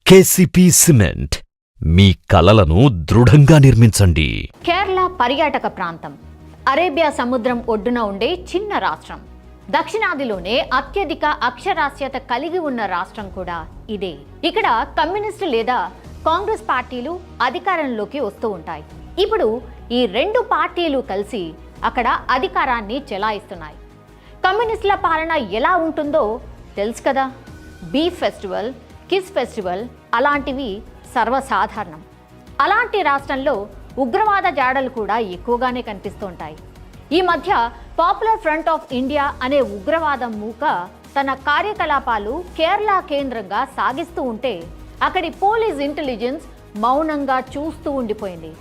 KCP cement మీ కలలను దృఢంగా నిర్మించండి. కేరళ పర్యాటక ప్రాంతం అరేబియా సముద్రం ఒడ్డున ఉండే చిన్న రాష్ట్రం. దక్షిణాదిలోనే అత్యధిక అక్షరాస్యత కలిగి ఉన్న రాష్ట్రం కూడా ఇదే. ఇక్కడ కమ్యూనిస్టు లేదా కాంగ్రెస్ పార్టీలు అధికారంలోకి వస్తూ ఉంటాయి. ఇప్పుడు ఈ రెండు పార్టీలు కలిసి అక్కడ అధికారాన్ని చెలాయిస్తున్నాయి. కమ్యూనిస్టుల పాలన ఎలా ఉంటుందో తెలుసు కదా. బీఫ్ ఫెస్టివల్, కిస్ ఫెస్టివల్ అలాంటివి సర్వసాధారణం. అలాంటి రాష్ట్రంలో ఉగ్రవాద జాడలు కూడా ఎక్కువగానే కనిపిస్తూ ఉంటాయి. ఈ మధ్య పాపులర్ ఫ్రంట్ ఆఫ్ ఇండియా అనే ఉగ్రవాద మూక తన కార్యకలాపాలు కేరళ కేంద్రంగా సాగిస్తూ ఉంటే అక్కడి పోలీస్ ఇంటెలిజెన్స్ మౌనంగా చూస్తూ ఉండిపోయింది.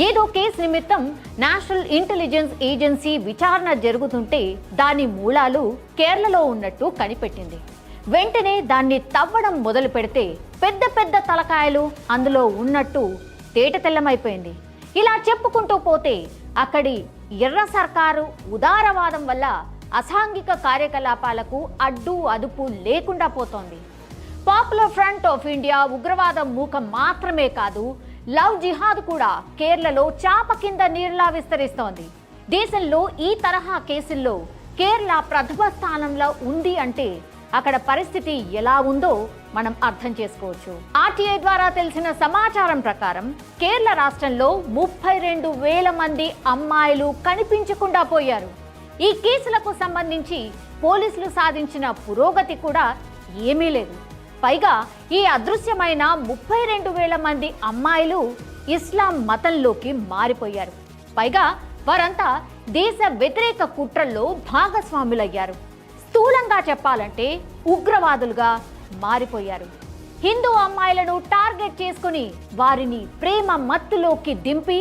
ఏదో కేసు నిమిత్తం నేషనల్ ఇంటెలిజెన్స్ ఏజెన్సీ విచారణ జరుగుతుంటే దాని మూలాలు కేరళలో ఉన్నట్టు కనిపెట్టింది. వెంటనే దాన్ని తవ్వడం మొదలు పెడితే పెద్ద పెద్ద తలకాయలు అందులో ఉన్నట్టు తేటతెల్లమైపోయింది. ఇలా చెప్పుకుంటూ పోతే అక్కడి ఎర్ర సర్కారు ఉదారవాదం వల్ల అసాంఘిక కార్యకలాపాలకు అడ్డు అదుపు లేకుండా పోతోంది. పాపులర్ ఫ్రంట్ ఆఫ్ ఇండియా ఉగ్రవాద మూక మాత్రమే కాదు, లవ్ జిహాద్ కూడా కేరళలో చాప కింద నీరులా విస్తరిస్తోంది. దేశంలో ఈ తరహా కేసుల్లో కేరళ ప్రథమ స్థానంలో ఉంది అంటే అక్కడ పరిస్థితి ఎలా ఉందో మనం అర్థం చేసుకోవచ్చు. ఆర్టీఐ ద్వారా తెలిసిన సమాచారం ప్రకారం కేరళ రాష్ట్రంలో 32,000 మంది అమ్మాయిలు కనిపించకుండా పోయారు. ఈ కేసులకు సంబంధించి పోలీసులు సాధించిన పురోగతి కూడా ఏమీ లేదు. పైగా ఈ అదృశ్యమైన 32,000 మంది అమ్మాయిలు ఇస్లాం మతంలోకి మారిపోయారు. పైగా వారంతా దేశ వ్యతిరేక కుట్రల్లో భాగస్వాములయ్యారు. స్థూలంగా చెప్పాలంటే ఉగ్రవాదులుగా మారిపోయారు. హిందూ అమ్మాయిలను టార్గెట్ చేసుకుని వారిని ప్రేమ మత్తులోకి దింపి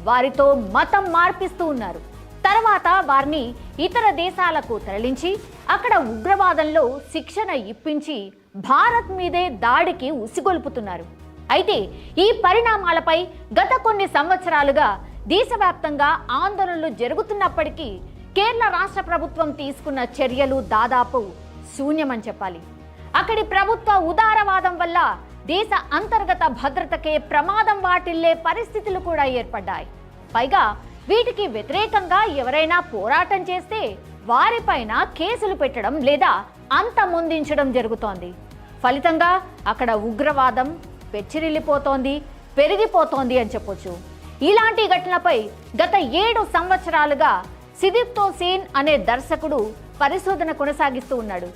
వారితో మతం మార్పిస్తూ ఉన్నారు. తర్వాత వారిని ఇతర దేశాలకు తరలించి అక్కడ ఉగ్రవాదంలో శిక్షణ ఇప్పించి భారత్ మీదే దాడికి ఉసిగొల్పుతున్నారు. అయితే ఈ పరిణామాలపై గత కొన్ని సంవత్సరాలుగా దేశవ్యాప్తంగా ఆందోళనలు జరుగుతున్నప్పటికీ కేరళ రాష్ట్ర ప్రభుత్వం తీసుకున్న చర్యలు దాదాపు శూన్యమని చెప్పాలి. అక్కడి ప్రభుత్వ ఉదారవాదం వల్ల దేశ అంతర్గత భద్రతకే ప్రమాదం వాటిల్లే పరిస్థితులు కూడా ఏర్పడ్డాయి. పైగా వీటికి వ్యతిరేకంగా ఎవరైనా పోరాటం చేస్తే వారిపైన కేసులు పెట్టడం లేదా అంతమొందించడం జరుగుతోంది. ఫలితంగా అక్కడ ఉగ్రవాదం పెచ్చిరిల్లిపోతోంది, పెరిగిపోతోంది అని చెప్పొచ్చు. ఇలాంటి ఘటనలపై గత 7 సంవత్సరాలుగా సిదిప్తో సేన్ అనే దర్శకుడు పరిశోధన కొనసాగిస్తూ ఉన్నాడు.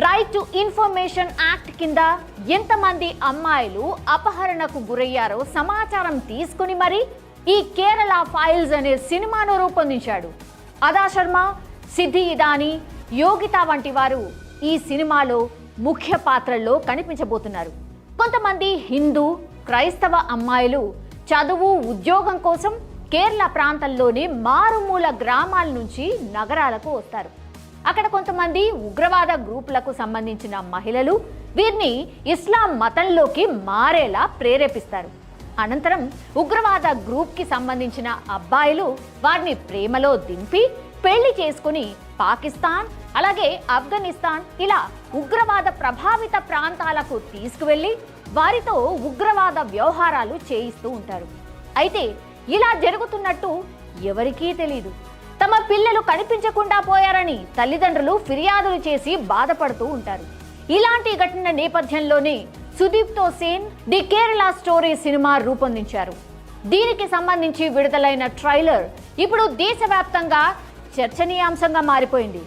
రైట్ టు ఇన్ఫర్మేషన్ యాక్ట్ కింద ఎంతమంది అమ్మాయిలు అపహరణకు గురయ్యారో సమాచారం తీసుకుని మరి ఈ కేరళ ఫైల్స్ అనే సినిమాను రూపొందించాడు. అదా శర్మ, సిద్ధి ఇదాని, యోగిత వంటి వారు ఈ సినిమాలో ముఖ్య పాత్రల్లో కనిపించబోతున్నారు. కొంతమంది హిందూ, క్రైస్తవ అమ్మాయిలు చదువు, ఉద్యోగం కోసం కేరళ ప్రాంతంలోని మారుమూల గ్రామాల నుంచి నగరాలకు వస్తారు. అక్కడ కొంతమంది ఉగ్రవాద గ్రూపులకు సంబంధించిన మహిళలు వీరిని ఇస్లాం మతంలోకి మారేలా ప్రేరేపిస్తారు. అనంతరం ఉగ్రవాద గ్రూప్కి సంబంధించిన అబ్బాయిలు వారిని ప్రేమలో దింపి పెళ్లి చేసుకుని పాకిస్తాన్, అలాగే ఆఫ్ఘనిస్తాన్ ఇలా ఉగ్రవాద ప్రభావిత ప్రాంతాలకు తీసుకువెళ్ళి వారితో ఉగ్రవాద వ్యవహారాలు చేయిస్తూ ఉంటారు. అయితే ఇలా జరుగుతున్నట్టు ఎవరికీ తెలీదు. తమ పిల్లలు కనిపించకుండా పోయారని తల్లిదండ్రులు ఫిర్యాదులు చేసి బాధపడుతూ ఉంటారు. ఇలాంటి ఘటన నేపథ్యంలోనే Sudipto Sen the Kerala story cinema రూపొందించారు. దీనికి సంబంధించి విడుదలైన ట్రైలర్ ఇప్పుడు దేశవ్యాప్తంగా చర్చనీయాంశంగా మారిపోయింది.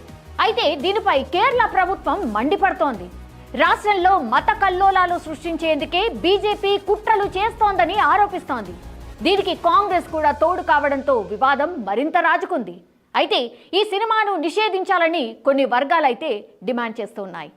అయితే దీనిపై కేరళ ప్రభుత్వం మండిపడుతోంది. రాష్ట్రంలో మత కల్లోలాలు సృష్టించేందుకే బీజేపీ కుట్రలు చేస్తోందని ఆరోపిస్తోంది. దీనికి కాంగ్రెస్ కూడా తోడు కావడంతో వివాదం మరింత రాజుకుంది. అయితే ఈ సినిమాను నిషేధించాలని కొన్ని వర్గాలైతే డిమాండ్ చేస్తున్నాయి.